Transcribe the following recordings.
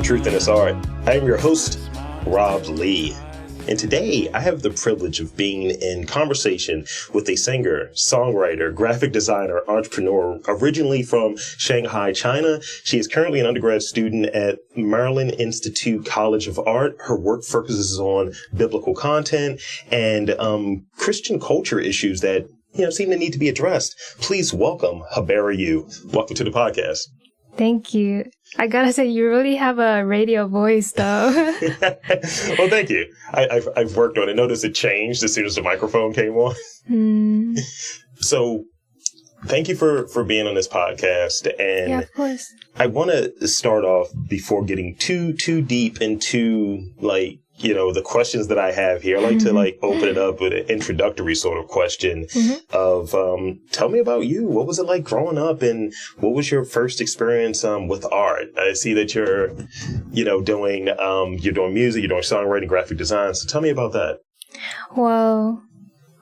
Truth in Its Art. I am your host, Rob Lee. And today I have the privilege of being in conversation with a singer, songwriter, graphic designer, entrepreneur, originally from Shanghai, China. She is currently an undergrad student at Maryland Institute College of Art. Her work focuses on biblical content and Christian culture issues that seem to need to be addressed. Please welcome Habera Yu. Welcome to the podcast. Thank you. I gotta say, you really have a radio voice, though. Well, thank you. I've worked on it. Notice it changed as soon as the microphone came on. So, thank you for being on this podcast. And yeah, of course. I want to start off before getting too deep into the questions that I have here. I like to open it up with an introductory sort of question of, tell me about you. What was it like growing up and what was your first experience, with art? I see that you're doing music, you're doing songwriting, graphic design. So tell me about that. Well,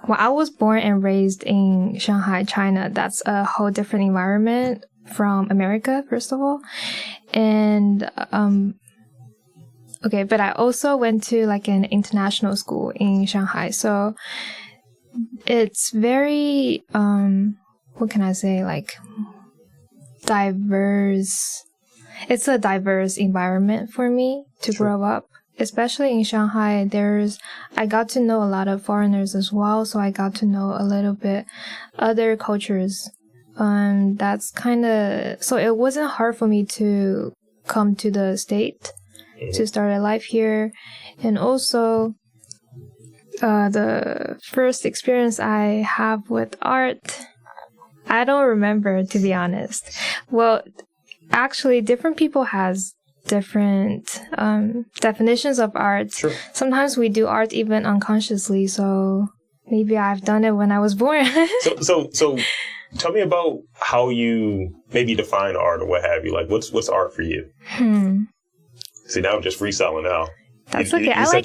I was born and raised in Shanghai, China. That's a whole different environment from America, first of all. And, okay, but I also went to an international school in Shanghai. So it's very, what can I say, diverse. It's a diverse environment for me to grow up, especially in Shanghai. I got to know a lot of foreigners as well. So I got to know a little bit other cultures. That's so it wasn't hard for me to come to the States to start a life here. And also, the first experience I have with art, I don't remember, to be honest. Well, actually, different people has different definitions of art. Sure. Sometimes we do art even unconsciously, so maybe I've done it when I was born. So tell me about how you maybe define art or what have you. What's art for you? See, now I'm just freestyling now. That's okay. I like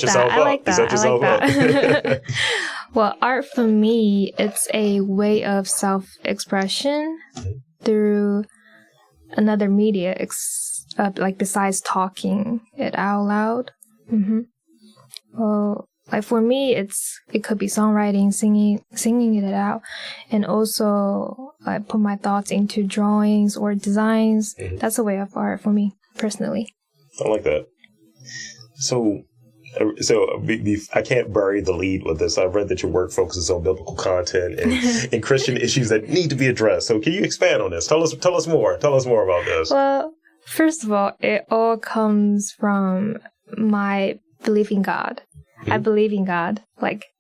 that. You set yourself up. Well, art for me, it's a way of self-expression through another media, besides talking it out loud. Well, for me, it could be songwriting, singing it out, and also I put my thoughts into drawings or designs. That's a way of art for me personally. I like that. So I can't bury the lead with this. I've read that your work focuses on biblical content and Christian issues that need to be addressed. So can you expand on this? Tell us more. Tell us more about this. Well, first of all, it all comes from my belief in God. I believe in God,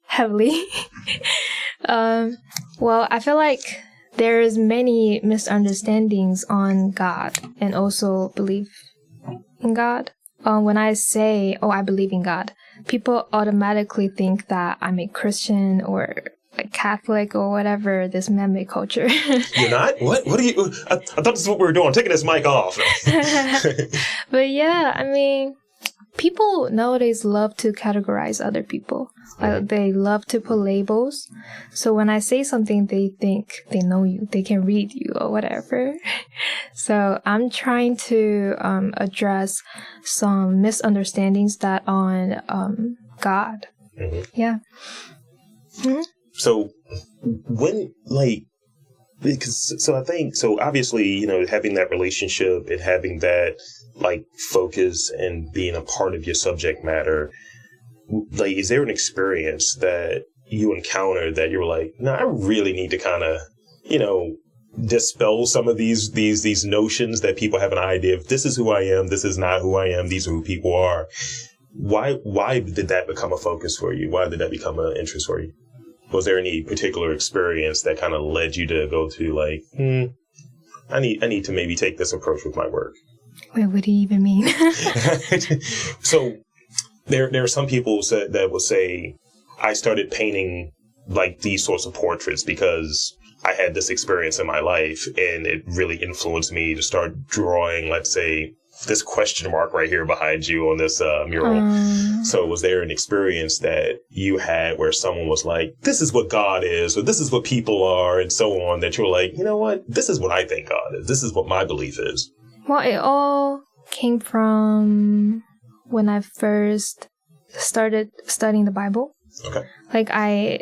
heavily. Well, I feel like there's many misunderstandings on God and also belief in God. When I say, I believe in God, people automatically think that I'm a Christian or Catholic or whatever, this man-made culture. You're not? What are you? I thought this is what we were doing, taking this mic off. But yeah, people nowadays love to categorize other people. They love to put labels. So when I say something, they think they know you, they can read you or whatever. So I'm trying to address some misunderstandings that on God. Yeah. So when so obviously, having that relationship and having that focus and being a part of your subject matter, is there an experience that you encountered that you were like, no, I really need to kind of, dispel some of these notions that people have an idea of this is who I am, this is not who I am, these are who people are. Why did that become a focus for you? Why did that become an interest for you? Was there any particular experience that kind of led you to go to I need to maybe take this approach with my work? Wait, what do you even mean? So there are some people that will say, I started painting these sorts of portraits because I had this experience in my life and it really influenced me to start drawing, let's say, this question mark right here behind you on this mural. So was there an experience that you had where someone was like, this is what God is, or this is what people are, and so on, that you were like, you know what? This is what I think God is. This is what my belief is. Well, it all came from when I first started studying the Bible. Okay. Like, I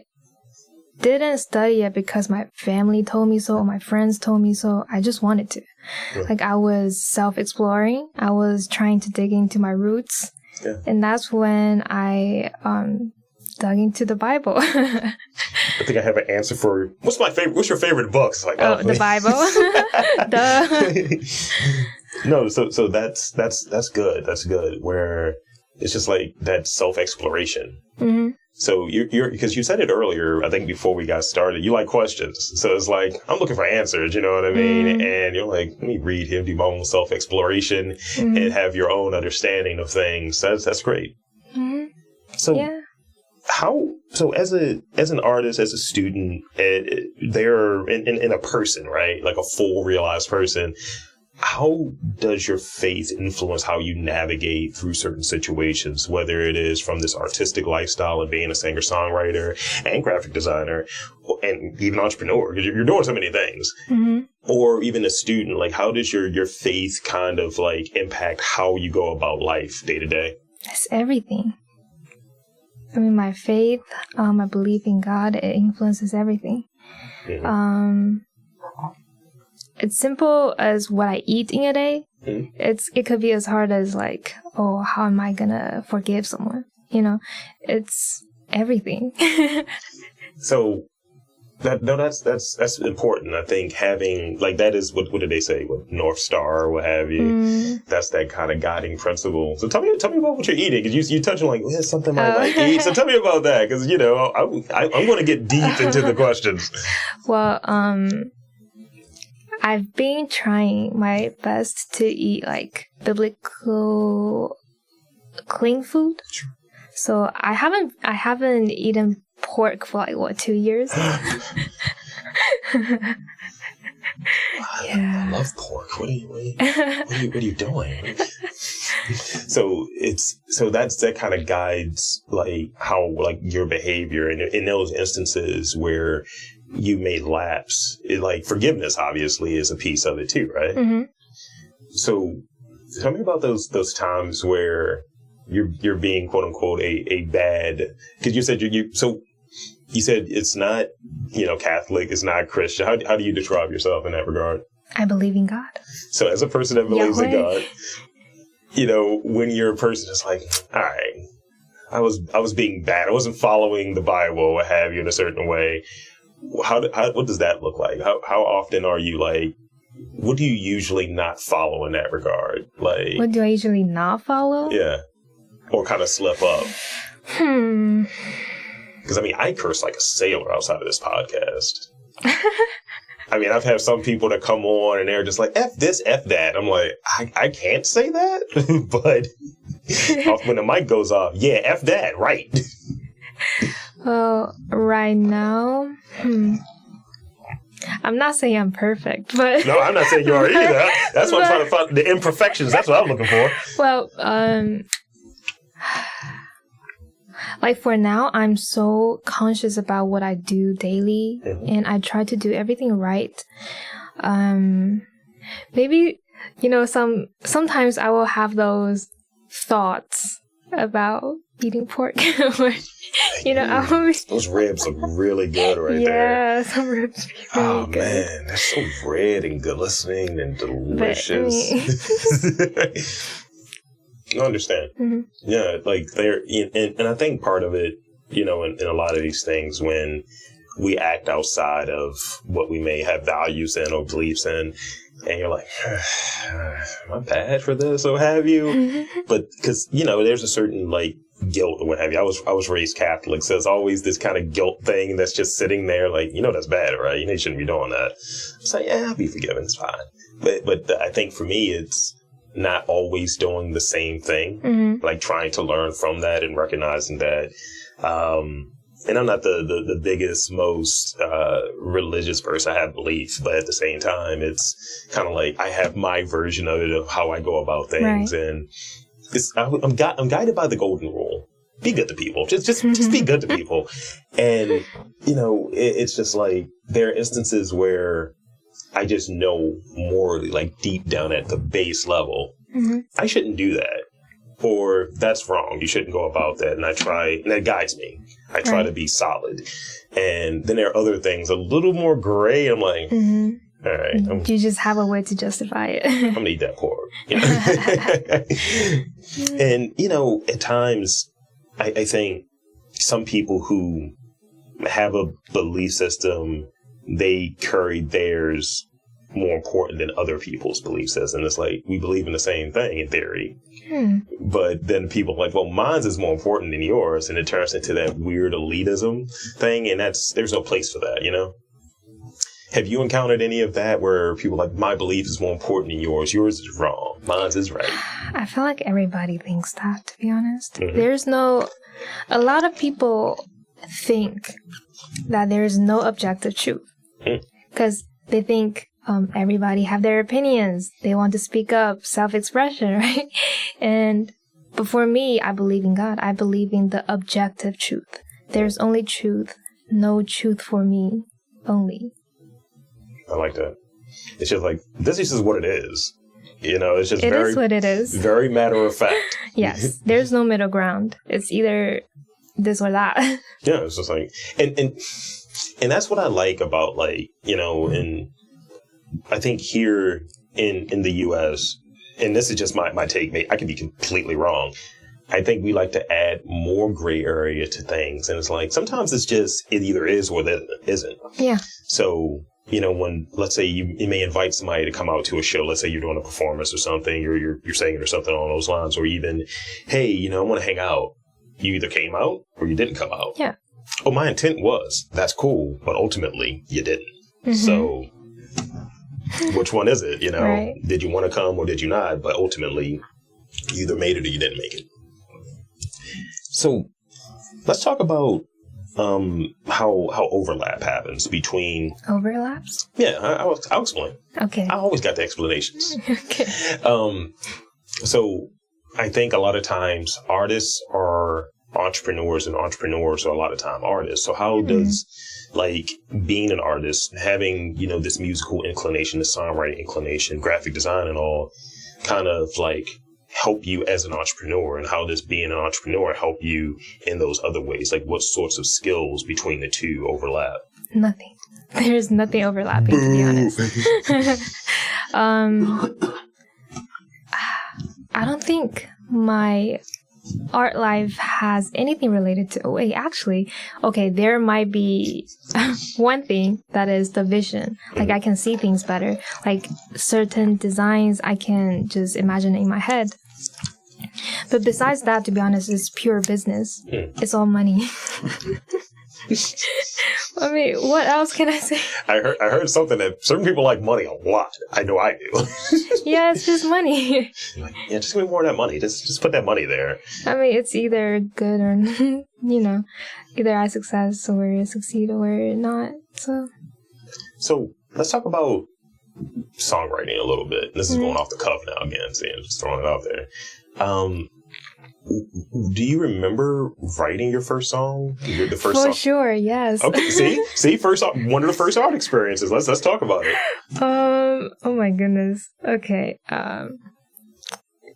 didn't study it because my family told me so, or my friends told me so. I just wanted to. Yeah. Like, I was self-exploring. I was trying to dig into my roots. Yeah. And that's when I dug into the Bible. I think I have an answer for what's your favorite book? It's like, the Bible. Duh. No, so that's good. That's good. Where it's just like that self-exploration. Mm-hmm. So you're because you said it earlier, I think before we got started, you like questions. So it's like, I'm looking for answers, you know what I mean? Mm-hmm. And you're like, let me read here, do my own self-exploration, mm-hmm. and have your own understanding of things. That's great. Mm-hmm. So yeah. So as an artist, as a student, they're in a person, right? Like a full realized person. How does your faith influence how you navigate through certain situations, whether it is from this artistic lifestyle of being a singer-songwriter and graphic designer and even entrepreneur, because you're doing so many things, mm-hmm. or even a student? Like, how does your faith kind of like impact how you go about life day to day? It's everything. I mean, my faith, my belief in God, it influences everything. Mm-hmm. It's simple as what I eat in a day. Mm-hmm. It could be as hard as like, oh, how am I gonna forgive someone? You know, it's everything. So that's important. I think having like that is what did they say? What North Star or what have you? Mm. That's that kind of guiding principle. So tell me about what you're eating, because you touch on like, well, something I like to eat. So tell me about that, because I'm going to get deep into the questions. Well, I've been trying my best to eat like biblical clean food. Sure. So I haven't eaten pork for like 2 years. I love pork. What are you doing? So that kind of guides like how like your behavior in those instances where you may lapse. Like forgiveness obviously is a piece of it too, right? Mm-hmm. So tell me about those times where you're being quote unquote a bad, because you said you said it's not, Catholic, it's not Christian. How do you describe yourself in that regard? I believe in God. So as a person that believes in God, when you're a person that's like, all right, I was being bad, I wasn't following the Bible, what have you, in a certain way. What does that look like? How often are you like, what do you usually not follow in that regard? Like, what do I usually not follow? Yeah. Or kind of slip up. Because, I curse like a sailor outside of this podcast. I've had some people that come on and they're just like, F this, F that. I'm like, I can't say that. But when the mic goes off, yeah, F that, right. Well, right now, I'm not saying I'm perfect, but... No, I'm not saying you are either. That's what I'm trying to find. The imperfections, that's what I'm looking for. Well, like for now, I'm so conscious about what I do daily, mm-hmm. and I try to do everything right. Maybe, sometimes I will have those thoughts about eating pork. Those ribs look really good there. Yeah, some ribs are really good. Oh man, they're so red and glistening and delicious. I understand. Mm-hmm. Yeah, like and I think part of it, in a lot of these things, when we act outside of what we may have values in or beliefs in, and you're like, am I bad for this or have you? Mm-hmm. But because, there's a certain like guilt or what have you. I was raised Catholic, so there's always this kind of guilt thing that's just sitting there like, that's bad, right? You shouldn't be doing that. It's like, yeah, I'll be forgiven. It's fine. But I think for me, it's not always doing the same thing, mm-hmm. like trying to learn from that and recognizing that. And I'm not the biggest, most religious person. I have beliefs, but at the same time, it's kind of like I have my version of it, of how I go about things. Right. And I'm guided by the golden rule. Be good to people. Just be good to people. And, it's just like there are instances where I just know morally, like deep down at the base level, I shouldn't do that. Or that's wrong. You shouldn't go about that. And that guides me. I try to be solid. And then there are other things a little more gray. I'm like, all right. You just have a way to justify it. I'm going to eat that pork. And, at times, I think some people who have a belief system, they carry theirs more important than other people's belief system. It's like, we believe in the same thing in theory. But then people are like, well, mine's is more important than yours. And it turns into that weird elitism thing. And there's no place for that, Have you encountered any of that where people are like, my belief is more important than yours? Yours is wrong. Mine's is right. I feel like everybody thinks that, to be honest. A lot of people think that there's no objective truth. Because they think everybody have their opinions. They want to speak up, self-expression, right? But for me, I believe in God. I believe in the objective truth. There's only truth, no truth for me, only. I like that. It's just like, this is just what it is. It's just it is what it is. Very matter of fact. Yes. There's no middle ground. It's either this or that. Yeah. It's just like, and that's what I like about and I think here in the U.S., and this is just my take, I could be completely wrong. I think we like to add more gray area to things. And it's like, sometimes it's just, it either is or it isn't. Yeah. So, when, let's say you may invite somebody to come out to a show, let's say you're doing a performance or something, or you're singing or something along those lines, or even, hey, I want to hang out. You either came out or you didn't come out. Yeah. Oh, my intent was, that's cool, but ultimately you didn't. So which one is it? Right. Did you want to come or did you not? But ultimately, you either made it or you didn't make it. So let's talk about how overlap happens between... Overlaps? Yeah, I'll explain. Okay. I always got the explanations. Okay. So I think a lot of times artists are entrepreneurs and entrepreneurs are a lot of time artists. So how does being an artist, having, this musical inclination, the songwriting inclination, graphic design and all kind of help you as an entrepreneur, and how does being an entrepreneur help you in those other ways? What sorts of skills between the two overlap? Nothing. There's nothing overlapping, to be honest. I don't think my art life has anything related to... there might be one thing that is the vision. I can see things better. Certain designs I can just imagine in my head. But besides that, to be honest, it's pure business. It's all money. I mean, what else can I say? I heard something that certain people like money a lot. I know I do. Yeah, it's just money. Just give me more of that money. Just put that money there. I mean, it's either good or, either I succeed or not. So let's talk about songwriting a little bit. This is going off the cuff now again, so I'm just throwing it out there. Do you remember writing your first song? The first song? For sure, yes. Okay, see, one of the first art experiences. Let's talk about it. Oh my goodness. Okay.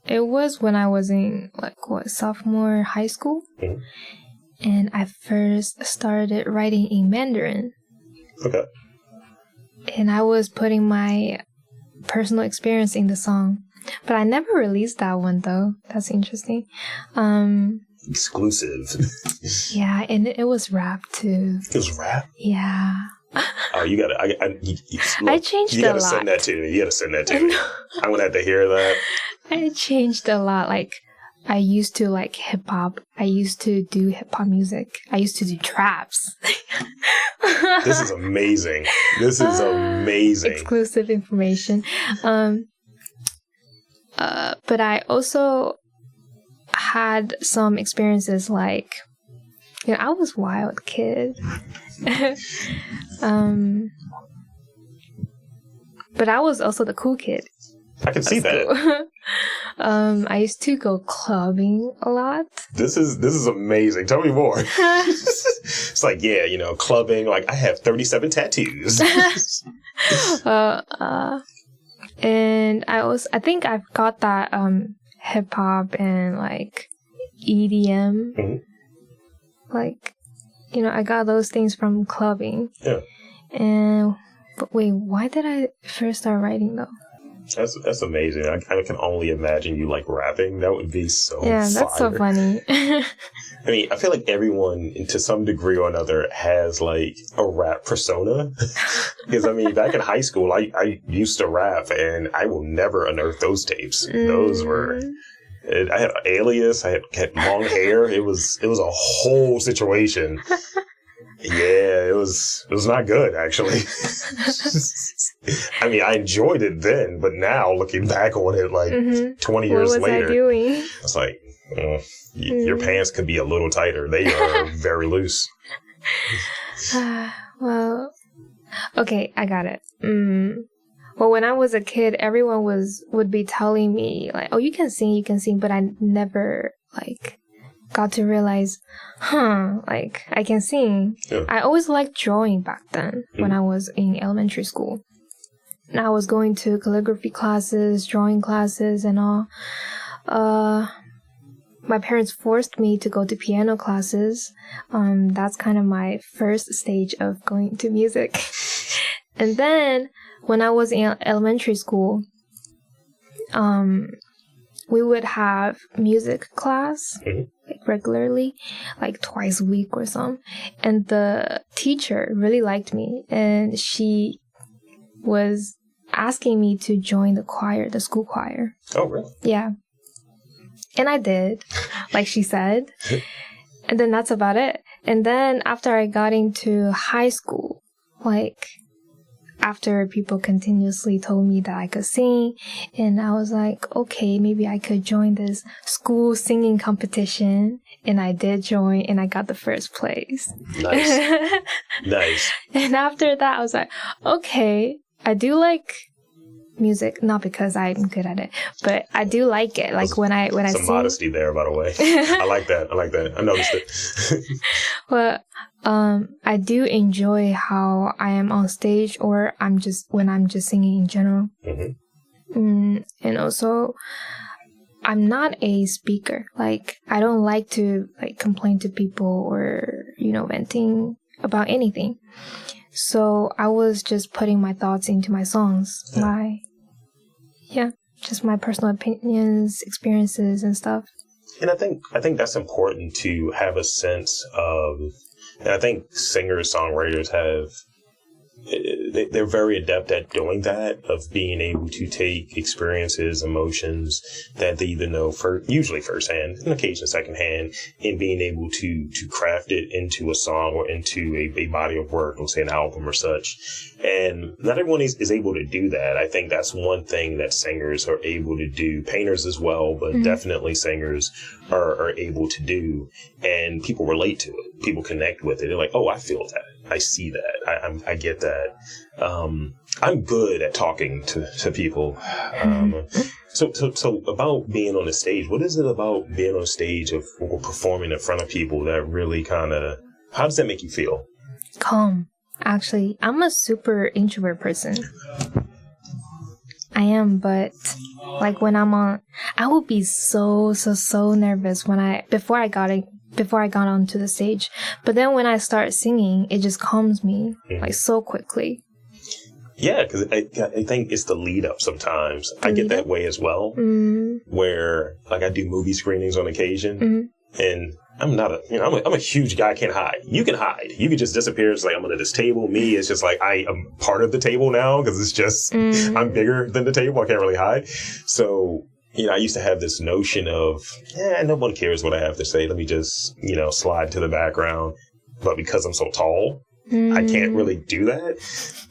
It was when I was in sophomore high school, and I first started writing in Mandarin. Okay. And I was putting my personal experience in the song. But I never released that one, though. That's interesting. Exclusive. Yeah, and it was rap, too. It was rap? Yeah. Oh, you gotta... I changed a lot. You gotta send that to me. You gotta send that to me. I'm gonna have to hear that. I changed a lot. I used to hip-hop. I used to do hip-hop music. I used to do traps. This is amazing. Exclusive information. But I also had some experiences I was a wild kid. But I was also the cool kid. I can see that. I used to go clubbing a lot. This is amazing. Tell me more. It's clubbing. I have 37 tattoos. And I think I've got that hip hop and like EDM. Mm-hmm. Like, you know, I got those things from clubbing. Yeah. But wait, why did I first start writing though? That's amazing. I can only imagine you like rapping. That would be so yeah, fire. That's so funny. I mean, I feel like everyone, to some degree or another, has like a rap persona. Because I mean, back in high school, I used to rap, and I will never unearth those tapes. Those were. I had an alias. I had long hair. It was a whole situation. Yeah, it was not good, actually. I mean, I enjoyed it then, but now looking back on it, like 20 years later, what was I doing? It's like, your pants could be a little tighter. They are very loose. Well, okay, I got it. Well, when I was a kid, everyone would be telling me like, "Oh, you can sing," but I never like got to realize, like I can sing. Yeah. I always liked drawing back then when I was in elementary school. And I was going to calligraphy classes, drawing classes, and all. My parents forced me to go to piano classes. That's kind of my first stage of going to music. And then when I was in elementary school, we would have music class like regularly, like twice a week or something. And the teacher really liked me, and she was asking me to join the choir, the school choir. Oh, really? Yeah. And I did, like she said. And then that's about it. And then after I got into high school, like after people continuously told me that I could sing, and I was like, okay, maybe I could join this school singing competition. And I did join, and I got the first place. Nice. Nice. And after that, I was like, okay, I do like music, not because I'm good at it, but I do like it. Like when I sing. Some modesty there, by the way. I like that. I noticed it. Well, I do enjoy how I am on stage, or when I'm just singing in general. And also, I'm not a speaker. Like, I don't like to like complain to people or, venting about anything. So I was just putting my thoughts into my songs. Just my personal opinions, experiences, and stuff. And I think that's important to have a sense of. And I think singers-songwriters they're very adept at doing that, of being able to take experiences, emotions that they either know usually firsthand and occasionally secondhand, and being able to craft it into a song or into a body of work, let's say an album or such. And not everyone is able to do that. I think that's one thing that singers are able to do, painters as well, but definitely singers are able to do. And people relate to it. People connect with it. They're like, oh, I feel that. I see that. I get that. I'm good at talking to people. So about being on the stage, what is it about being on stage or performing in front of people that really how does that make you feel? Calm. Actually, I'm a super introvert person. I am, but like when I'm on, I would be so nervous before I got onto the stage. But then when I start singing, it just calms me like so quickly. Yeah, because I think it's the lead up sometimes. I get that way as well, where like I do movie screenings on occasion, and I'm not I'm a huge guy. I can't hide. You can hide. You can just disappear. It's like I'm under this table. Me, it's just like I am part of the table now, because it's just I'm bigger than the table. I can't really hide. So I used to have this notion of, no one cares what I have to say. Let me just slide to the background. But because I'm so tall, I can't really do that.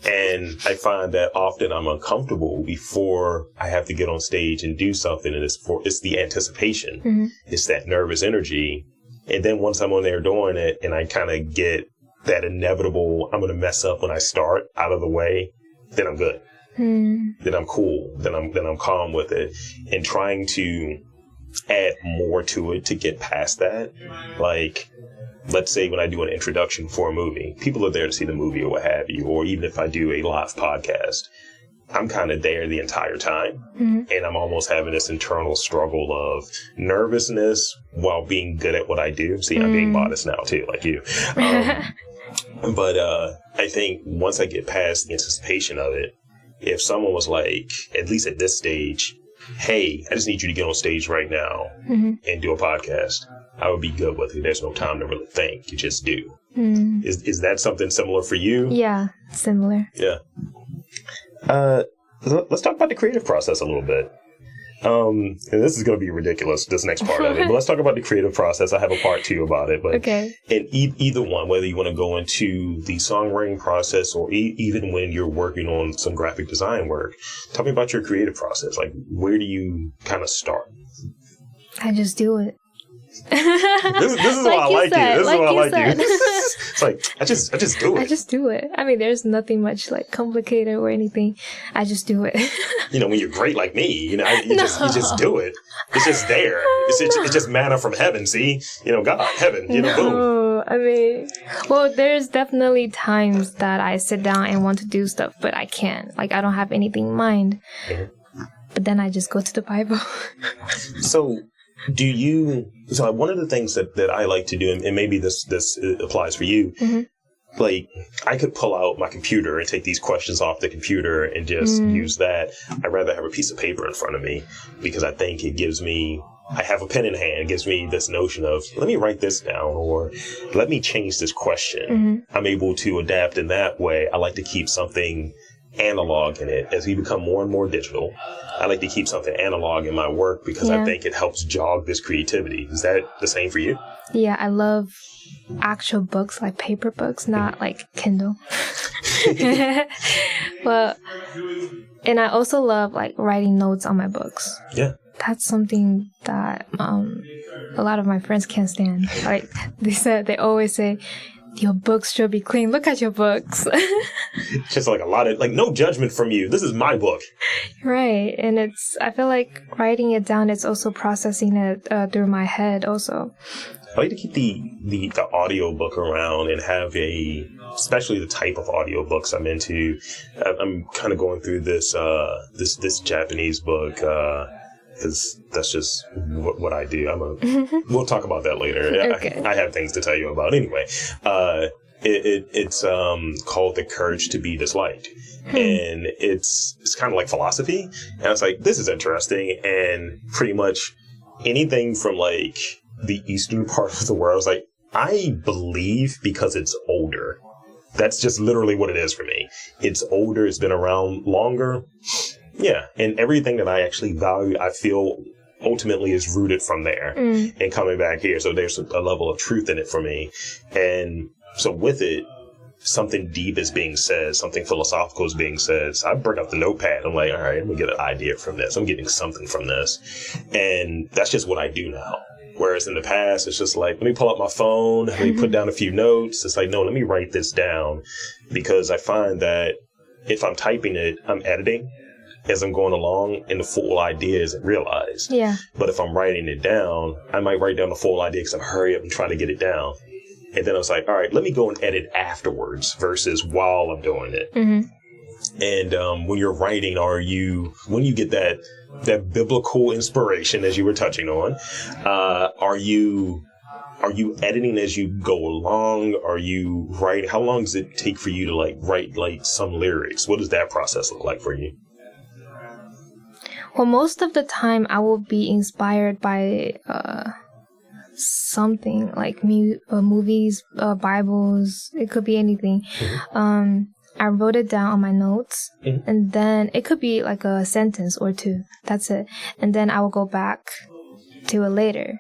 And I find that often I'm uncomfortable before I have to get on stage and do something. And it's the anticipation. It's that nervous energy. And then once I'm on there doing it and I kind of get that inevitable, I'm going to mess up when I start out of the way, then I'm good. Then I'm cool. Then I'm calm with it. And trying to add more to it to get past that. Like, let's say when I do an introduction for a movie, people are there to see the movie or what have you, or even if I do a live podcast, I'm kind of there the entire time. And I'm almost having this internal struggle of nervousness while being good at what I do. See, I'm being modest now too, like you. But I think once I get past the anticipation of it, if someone was like, at least at this stage, hey, I just need you to get on stage right now and do a podcast, I would be good with it. There's no time to really think. You just do. Is that something similar for you? Yeah, similar. Yeah. Let's talk about the creative process a little bit. And this is going to be ridiculous, this next part of it. But let's talk about the creative process. I have a part 2 about it. But okay. In either one, whether you want to go into the songwriting process or even when you're working on some graphic design work, tell me about your creative process. Like, where do you kind of start? I just do it. This is why I like you. This is why I like you. It's like, I just do it. I just do it. I mean, there's nothing much like complicated or anything. I just do it. When you're great like me, you just do it. It's just there. It's just manna from heaven. See, God, heaven, boom. I mean, well, there's definitely times that I sit down and want to do stuff, but I can't. Like, I don't have anything in mind. But then I just go to the Bible. So one of the things that I like to do, and maybe this applies for you, like, I could pull out my computer and take these questions off the computer and just use that. I'd rather have a piece of paper in front of me because I think it gives me, I have a pen in hand, it gives me this notion of, let me write this down, or let me change this question. I'm able to adapt in that way. I like to keep something analog in it. As we become more and more digital, I like to keep something analog in my work because I think it helps jog this creativity. Is that the same for you? Yeah, I love actual books, like paper books, not like Kindle. Well, and I also love like writing notes on my books. Yeah. That's something that a lot of my friends can't stand. Like they always say, your books should be clean. Look at your books. Just like a lot of, like, no judgment from you. This is my book. Right. And I feel like writing it down, it's also processing it through my head also. I like to keep the audio book around and have especially the type of audio books I'm into. I'm kind of going through this Japanese book, because that's just what I do. We'll talk about that later. Okay. I have things to tell you about anyway. It's called The Courage to Be Disliked. And it's kind of like philosophy. And I was like, this is interesting. And pretty much anything from like the eastern part of the world, I was like, I believe because it's older. That's just literally what it is for me. It's older. It's been around longer. Yeah, and everything that I actually value, I feel ultimately is rooted from there and coming back here. So there's a level of truth in it for me. And so with it, something deep is being said, something philosophical is being said. So I bring up the notepad. I'm like, all right, let me get an idea from this. I'm getting something from this. And that's just what I do now. Whereas in the past, it's just like, let me pull up my phone, let me put down a few notes. It's like, no, let me write this down, because I find that if I'm typing it, I'm editing as I'm going along, and the full idea isn't realized. Yeah. But if I'm writing it down, I might write down the full idea because I'm hurry up and trying to get it down. And then I was like, all right, let me go and edit afterwards versus while I'm doing it. And when you're writing, when you get that biblical inspiration, as you were touching on, are you editing as you go along? Are you writing? How long does it take for you to like write like some lyrics? What does that process look like for you? Well, most of the time I will be inspired by something like movies, Bibles. It could be anything. I wrote it down on my notes, and then it could be like a sentence or two. That's it. And then I will go back to it later,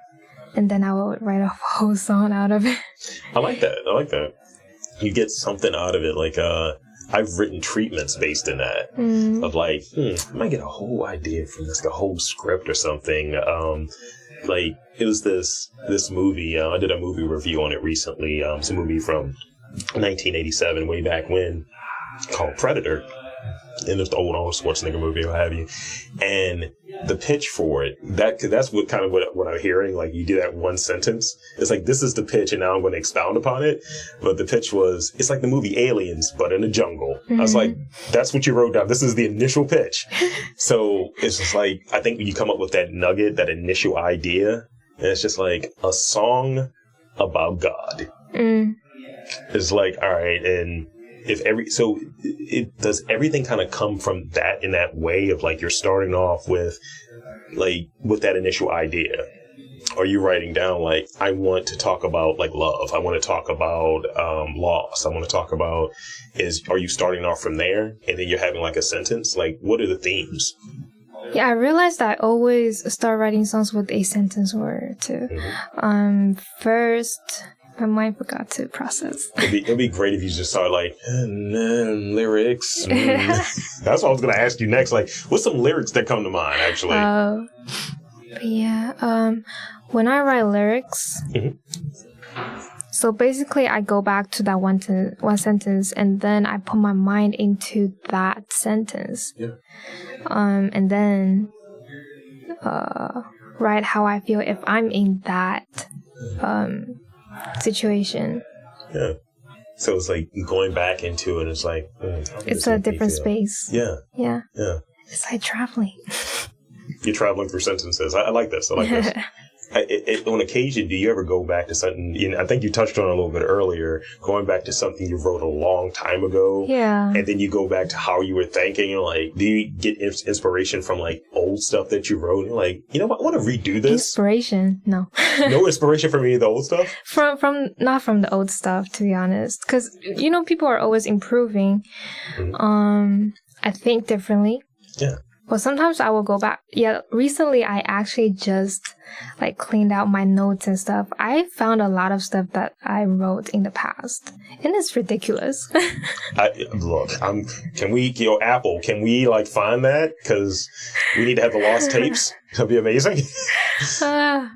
and then I will write a whole song out of it. I like that. You get something out of it. Like, I've written treatments based in that of like, I might get a whole idea from this, like a whole script or something. Like it was this movie. I did a movie review on it recently. It's a movie from 1987, way back when, called Predator. And it's the old Schwarzenegger movie, what have you. And the pitch for it, that's what kind of what I'm hearing. Like, you do that one sentence. It's like, this is the pitch, and now I'm going to expound upon it. But the pitch was, it's like the movie Aliens, but in a jungle. I was like, that's what you wrote down. This is the initial pitch. So it's just like, I think when you come up with that nugget, that initial idea, and it's just like a song about God. It's like, all right, and does everything kind of come from that in that way of like, you're starting off with that initial idea? Are you writing down like, I want to talk about like love, I want to talk about loss, I want to talk about, are you starting off from there and then you're having like a sentence? Like, what are the themes? Yeah, I realized I always start writing songs with a sentence or two. First, my mind forgot to process. It'd be great if you just started like, lyrics. That's what I was going to ask you next. Like, what's some lyrics that come to mind, actually? When I write lyrics, so basically I go back to that one sentence, and then I put my mind into that sentence. Yeah. And then write how I feel if I'm in that situation. Yeah. So it's like going back into it. It's like it's a different space. Yeah. Yeah. Yeah. It's like traveling. You're traveling through sentences. I like this. I like this. On occasion, do you ever go back to something? I think you touched on it a little bit earlier. Going back to something you wrote a long time ago. Yeah. And then you go back to how you were thinking. And like, do you get inspiration from like old stuff that you wrote? And like, you know what? I want to redo this. Inspiration? No. No inspiration from any of the old stuff? Not from the old stuff, to be honest. Because people are always improving. I think differently. Yeah. But sometimes I will go back. Yeah, recently I actually just like cleaned out my notes and stuff. I found a lot of stuff that I wrote in the past, and it's ridiculous. Can we like find that? Because we need to have the lost tapes. That'd be amazing. Because I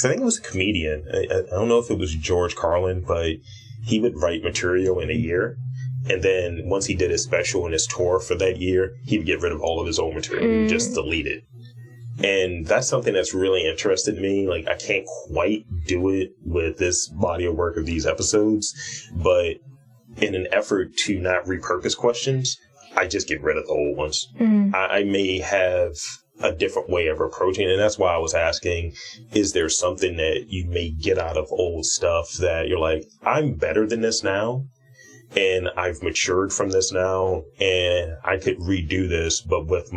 think it was a comedian. I don't know if it was George Carlin, but he would write material in a year. And then once he did his special and his tour for that year, he would get rid of all of his old material. He would just delete it. And that's something that's really interested me. Like, I can't quite do it with this body of work of these episodes, but in an effort to not repurpose questions, I just get rid of the old ones. I may have a different way of approaching it. And that's why I was asking, is there something that you may get out of old stuff that you're like, I'm better than this now? And I've matured from this now, and I could redo this, but with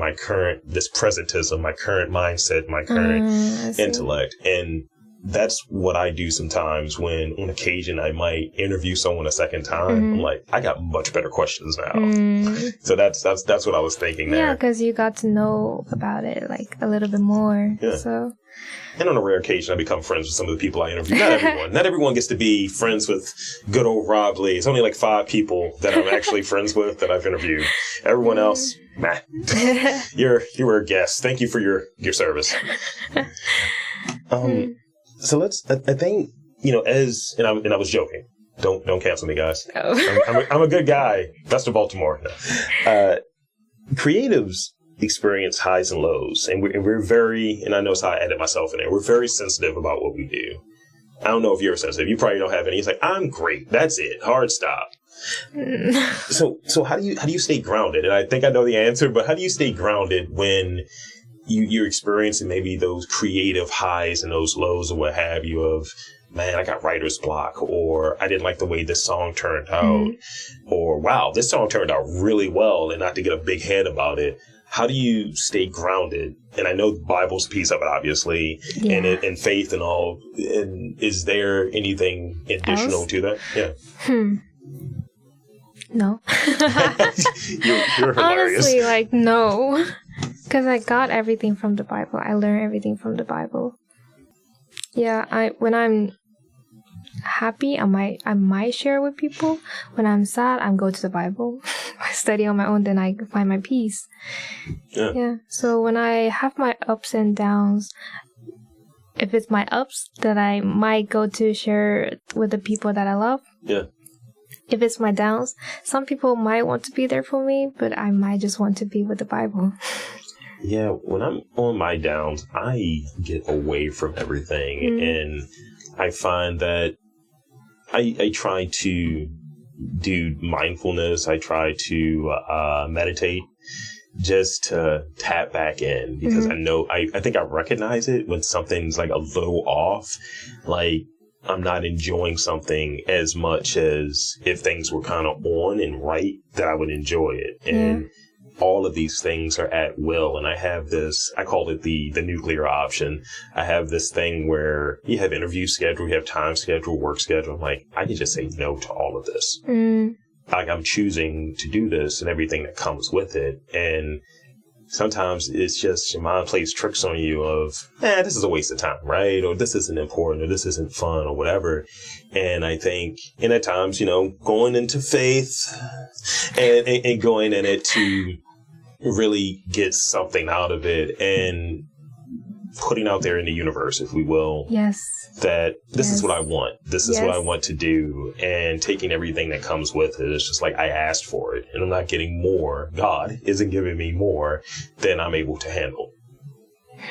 this presentism, my current mindset, my current intellect. And that's what I do sometimes when, on occasion, I might interview someone a second time. I'm like, I got much better questions now. So that's what I was thinking there. Yeah, because you got to know about it like a little bit more. Yeah. So. And on a rare occasion, I become friends with some of the people I interview. Not everyone. Not everyone gets to be friends with good old Rob Lee. It's only like 5 people that I'm actually friends with that I've interviewed. Everyone else, meh. You were a guest. Thank you for your service. So I think, and I was joking. Don't cancel me, guys. Oh. I'm a good guy. Best of Baltimore. Creatives experience highs and lows, and we're very, and I know it's how I edit myself in there, we're very sensitive about what we do. I don't know if you're sensitive. You probably don't have any. It's like, I'm great. That's it. Hard stop. So how do you stay grounded? And I think I know the answer, but how do you stay grounded when you're experiencing maybe those creative highs and those lows or what have you of, man, I got writer's block, or I didn't like the way this song turned out, or wow, this song turned out really well, and not to get a big head about it. How do you stay grounded? And I know the Bible's a piece of it, obviously, and faith and all. And is there anything additional to that? Yeah. No. You're hilarious. Honestly, like, no. Because I got everything from the Bible. I learned everything from the Bible. Yeah, when I'm happy, I might share with people. When I'm sad, I go to the Bible. I study on my own, then I find my peace. Yeah. So when I have my ups and downs, if it's my ups, then I might go to share with the people that I love. Yeah. If it's my downs, some people might want to be there for me, but I might just want to be with the Bible. Yeah, when I'm on my downs, I get away from everything, and I find that I try to do mindfulness. I try to meditate just to tap back in, because I know, I think I recognize it when something's like a little off, like I'm not enjoying something as much as if things were kind of on and right, that I would enjoy it. And all of these things are at will. And I have this, I call it the nuclear option. I have this thing where you have interview schedule, you have time schedule, work schedule. I'm like, I can just say no to all of this. Like, I'm choosing to do this and everything that comes with it. And sometimes it's just your mind plays tricks on you of, this is a waste of time, right? Or this isn't important, or this isn't fun, or whatever. And I think, and at times, going into faith and going in it to really get something out of it, and putting out there in the universe, if we will. Yes. That this is what I want. This is what I want to do. And taking everything that comes with it. It's just like, I asked for it, and I'm not getting more. God isn't giving me more than I'm able to handle.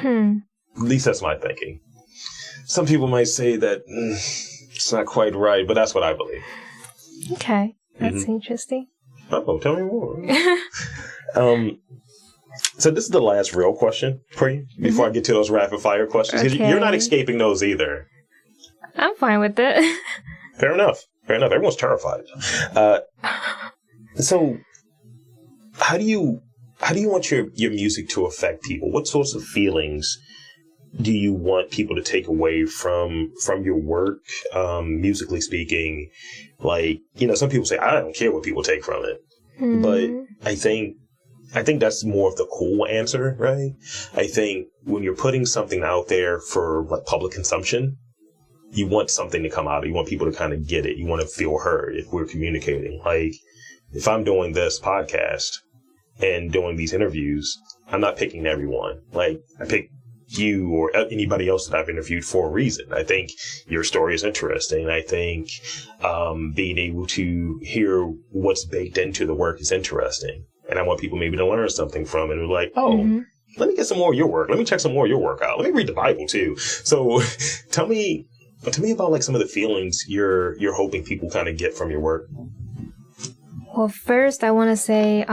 At least that's my thinking. Some people might say that it's not quite right, but that's what I believe. Okay. That's interesting. Oh, tell me more. So this is the last real question for you before I get to those rapid fire questions. Okay. You're not escaping those either. I'm fine with it. Fair enough. Everyone's terrified. So how do you want your music to affect people? What sorts of feelings do you want people to take away from your work, musically speaking? Like, some people say, I don't care what people take from it. But I think that's more of the cool answer, right? I think when you're putting something out there for like public consumption, you want something to come out. You want people to kind of get it. You want to feel heard if we're communicating. Like, if I'm doing this podcast and doing these interviews, I'm not picking everyone. Like, I pick you or anybody else that I've interviewed for a reason. I think your story is interesting. I think being able to hear what's baked into the work is interesting. And I want people maybe to learn something from it. Or like, let me get some more of your work. Let me check some more of your work out. Let me read the Bible too. So tell me about like some of the feelings you're hoping people kind of get from your work. Well, first I want to say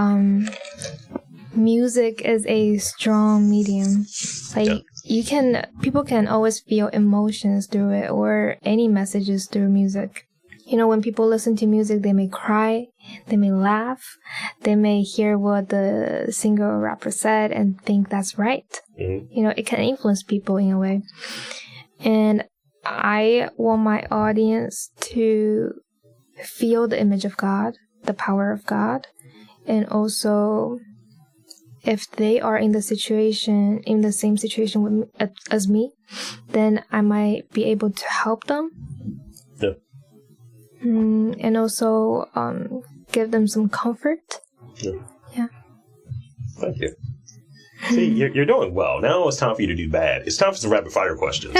music is a strong medium. Like people can always feel emotions through it, or any messages through music. When people listen to music, they may cry, they may laugh, they may hear what the singer or rapper said and think that's right. It can influence people in a way. And I want my audience to feel the image of God, the power of God, and also, if they are in the same situation as me, then I might be able to help them. Yeah. And also give them some comfort. Yeah. Thank you. See, you're doing well. Now it's time for you to do bad. It's time for some rapid fire questions.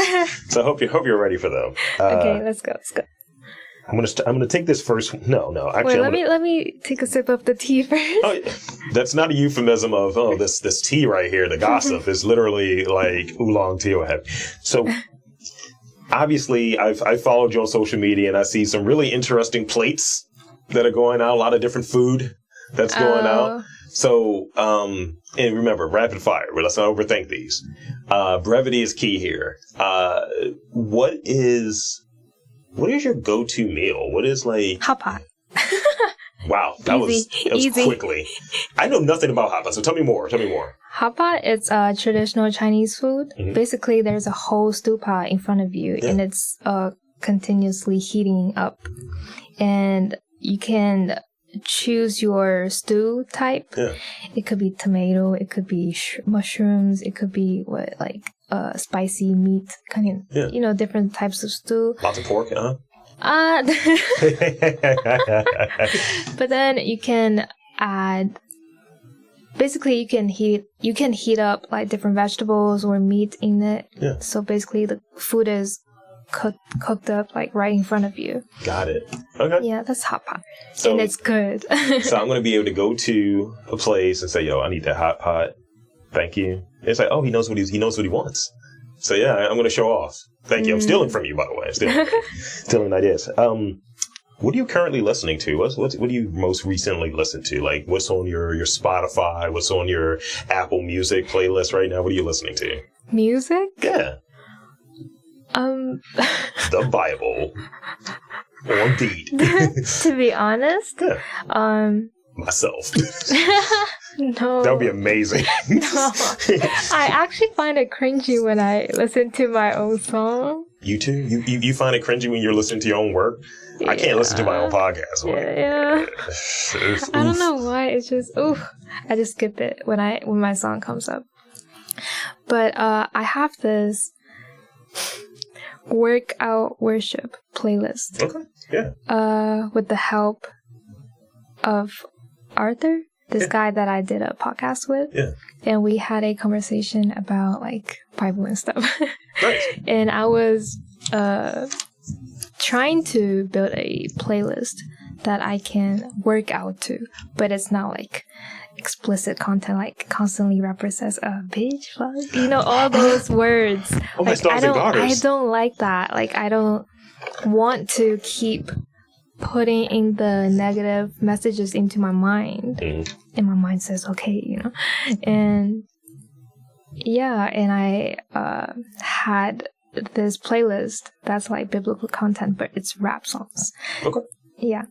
So I hope you're ready for them. Okay, let's go. I'm gonna take this first. No. Actually, wait, let me take a sip of the tea first. Oh, that's not a euphemism of this tea right here. The gossip is literally like oolong tea. So. Obviously, I've followed you on social media, and I see some really interesting plates that are going out, a lot of different food that's going out. So, and remember, rapid fire, but let's not overthink these. Brevity is key here. What is your go-to meal? What is like... Hot pot. Wow, that was quickly. I know nothing about hot pot, so tell me more. Hot pot is traditional Chinese food. Basically, there's a whole stew pot in front of you, and it's continuously heating up. And you can choose your stew type. Yeah. It could be tomato, it could be mushrooms, it could be spicy meat, kind of, different types of stew. Lots of pork, huh? But then you can add, basically you can heat up like different vegetables or meat in it. Yeah. So basically the food is cooked up like right in front of you. Got it. Okay. Yeah, that's hot pot. And it's good. So I'm going to be able to go to a place and say, yo, I need that hot pot. Thank you. It's like, oh, he knows what he wants. So yeah, I'm going to show off. Thank you. I'm stealing from you, by the way. Stealing ideas. What are you currently listening to? What do you most recently listen to? Like, what's on your Spotify? What's on your Apple Music playlist right now? What are you listening to? Music? Yeah. The Bible. On beat. To be honest, yeah. Myself. No. That would be amazing. No. I actually find it cringy when I listen to my own song. You too? You find it cringy when you're listening to your own work? Yeah. I can't listen to my own podcast. Yeah. I don't know why. It's just, I just skip it when my song comes up. But I have this workout worship playlist. Okay. Yeah. With the help of Arthur, this guy that I did a podcast with. Yeah. And we had a conversation about like Bible and stuff. Nice. And I was trying to build a playlist that I can work out to, but it's not like explicit content, like constantly represents a bitch, fuck, all those words. Oh, my stars and daughters. I don't like that. Like, I don't want to keep putting in the negative messages into my mind. And my mind says, okay, and yeah, and I had this playlist that's like biblical content, but it's rap songs. Okay. Yeah.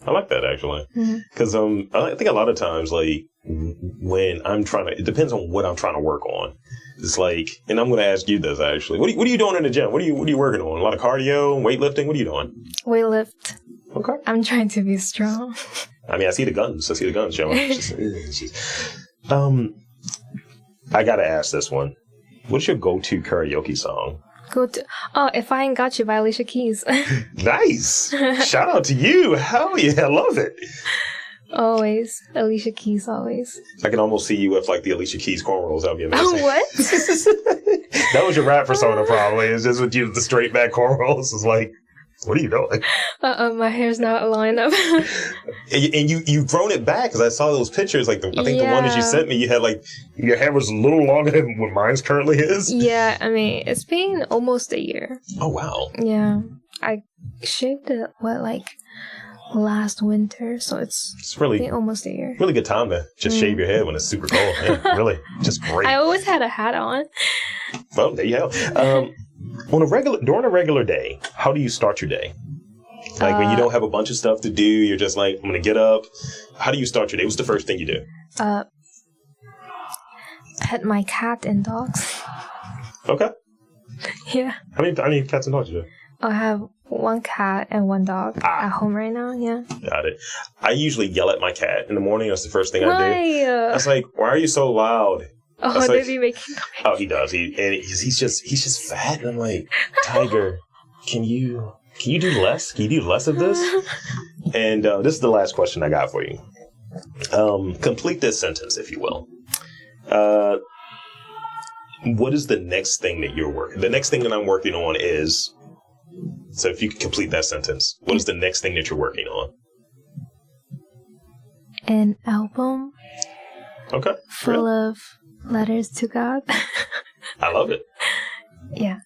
I like that, actually. Because I think a lot of times, like, when I'm it depends on what I'm trying to work on. It's like, and I'm going to ask you this, actually. What are you doing in the gym? What are you working on? A lot of cardio, weightlifting? What are you doing? Weightlift. Okay. I'm trying to be strong. I mean, I see the guns, Joe. I got to ask this one. What's your go-to karaoke song? If I Ain't Got You by Alicia Keys. Nice. Shout out to you. Hell yeah, I love it. Always. Alicia Keys, always. I can almost see you with like the Alicia Keys cornrows. That would be amazing. Oh, what? That was your rap persona probably. It's just with you, the straight back cornrows. It's like, what are you doing? My hair's not lined up. And you've grown it back because I saw those pictures. Like, I think the one that you sent me, you had like, your hair was a little longer than what mine's currently is. Yeah, I mean, it's been almost a year. Oh, wow. Yeah. I shaved it, last winter, so it's really been almost a year. Really good time to just shave your head when it's super cold. Yeah, really, just great. I always had a hat on. Well, there you go. During a regular day, how do you start your day? Like when you don't have a bunch of stuff to do, you're just like, I'm going to get up. How do you start your day? What's the first thing you do? Pet my cat and dogs. Okay. Yeah. How many cats and dogs do you have? I have one cat and one dog at home right now, yeah. Got it. I usually yell at my cat in the morning. That's the first thing I do. I was like, why are you so loud? Oh, they be making noise. Oh, he does. He's just fat. And I'm like, Tiger, can you do less? Can you do less of this? And this is the last question I got for you. Complete this sentence, if you will. What is the next thing that you're working? The next thing that I'm working on is. So if you could complete that sentence, what is the next thing that you're working on? An album. Okay. Full of letters to God. I love it. Yeah.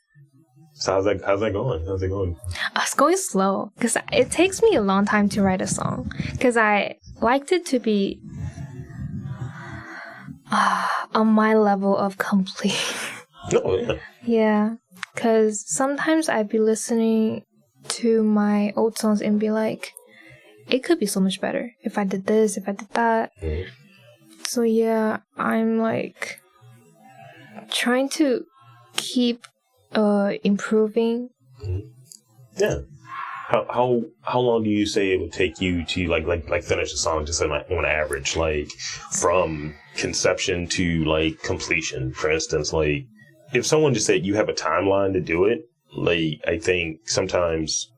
So how's that going? How's it going? It's going slow because it takes me a long time to write a song because I liked it to be on my level of complete. Oh, yeah. Yeah. Because sometimes I'd be listening to my old songs and be like, it could be so much better if I did this, if I did that. Mm-hmm. So yeah, I'm like trying to keep improving. Mm-hmm. Yeah. How long do you say it would take you to like finish a song just on average, like from conception to like completion? For instance, like if someone just said you have a timeline to do it, like I think sometimes,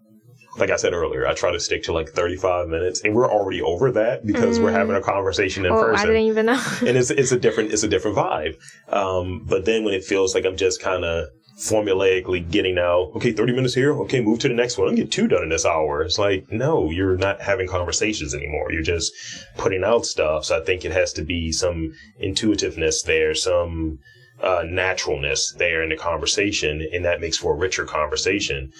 like I said earlier, I try to stick to like 35 minutes, and we're already over that because we're having a conversation in person. I didn't even know. And it's a different vibe. But then when it feels like I'm just kind of formulaically getting out, okay, 30 minutes here, okay, move to the next one. I'll get 2 done in this hour. It's like, no, you're not having conversations anymore. You're just putting out stuff. So I think it has to be some intuitiveness there, some naturalness there in the conversation, and that makes for a richer conversation.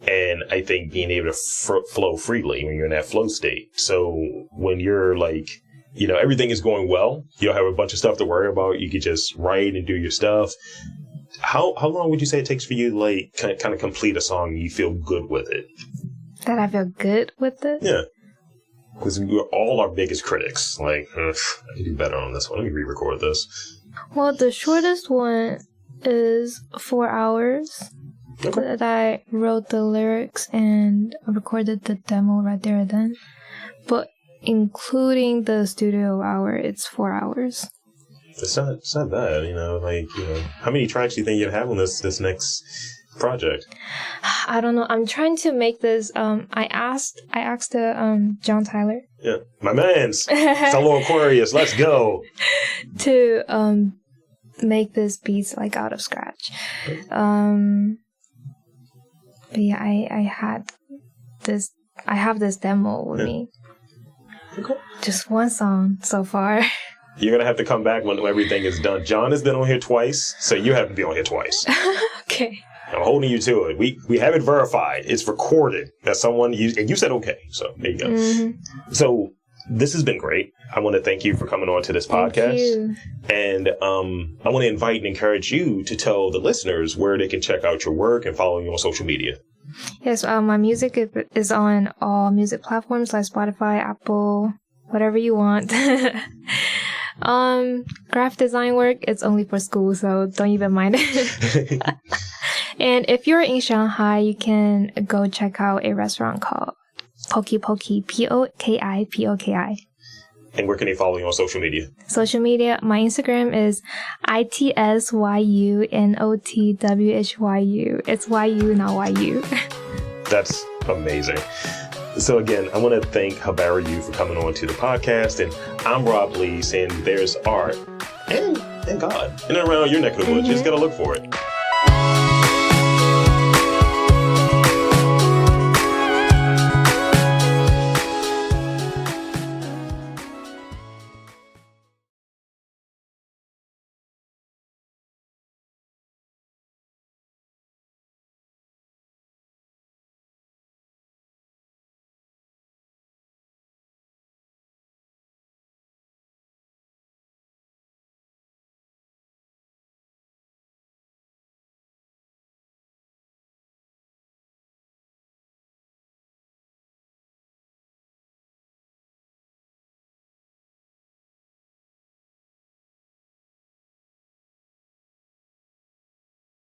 And I think being able to flow freely when you're in that flow state. So when you're like, you know, everything is going well, you don't have a bunch of stuff to worry about. You can just write and do your stuff. How long would you say it takes for you to like kind of complete a song and you feel good with it? That I feel good with it? Yeah. Because we're all our biggest critics. Like, I can do better on this one. Let me re-record this. Well, the shortest one is 4 hours. Okay. That I wrote the lyrics and recorded the demo right there and then. But including the studio hour, it's 4 hours. It's not bad, you know. Like, you know, how many tracks do you think you'd have on this next project? I don't know. I'm trying to make this. I asked John Tyler. Yeah, my man's fellow Aquarius. Let's go. To make this beats like out of scratch. But yeah, I have this demo with me. Okay. Just one song so far. You're going to have to come back when everything is done. John has been on here twice, so you have to be on here twice. Okay. I'm holding you to it. We have it verified. It's recorded that someone used, and you said okay. So there you go. Mm-hmm. So this has been great. I want to thank you for coming on to this podcast. Thank you. And I want to invite and encourage you to tell the listeners where they can check out your work and follow you on social media. Yes, my music is on all music platforms like Spotify, Apple, whatever you want. Graphic design work, it's only for school, so don't even mind it. And if you're in Shanghai, you can go check out a restaurant called Poki Poki, Poki. And where can they follow you on social media? Social media, my Instagram is ITSYUNOTWHYU. It's YU, not YU. That's amazing. So again, I want to thank Habera Yu for coming on to the podcast. And I'm Rob Lee saying there's art and God in and around your neck of the woods. You just got to look for it.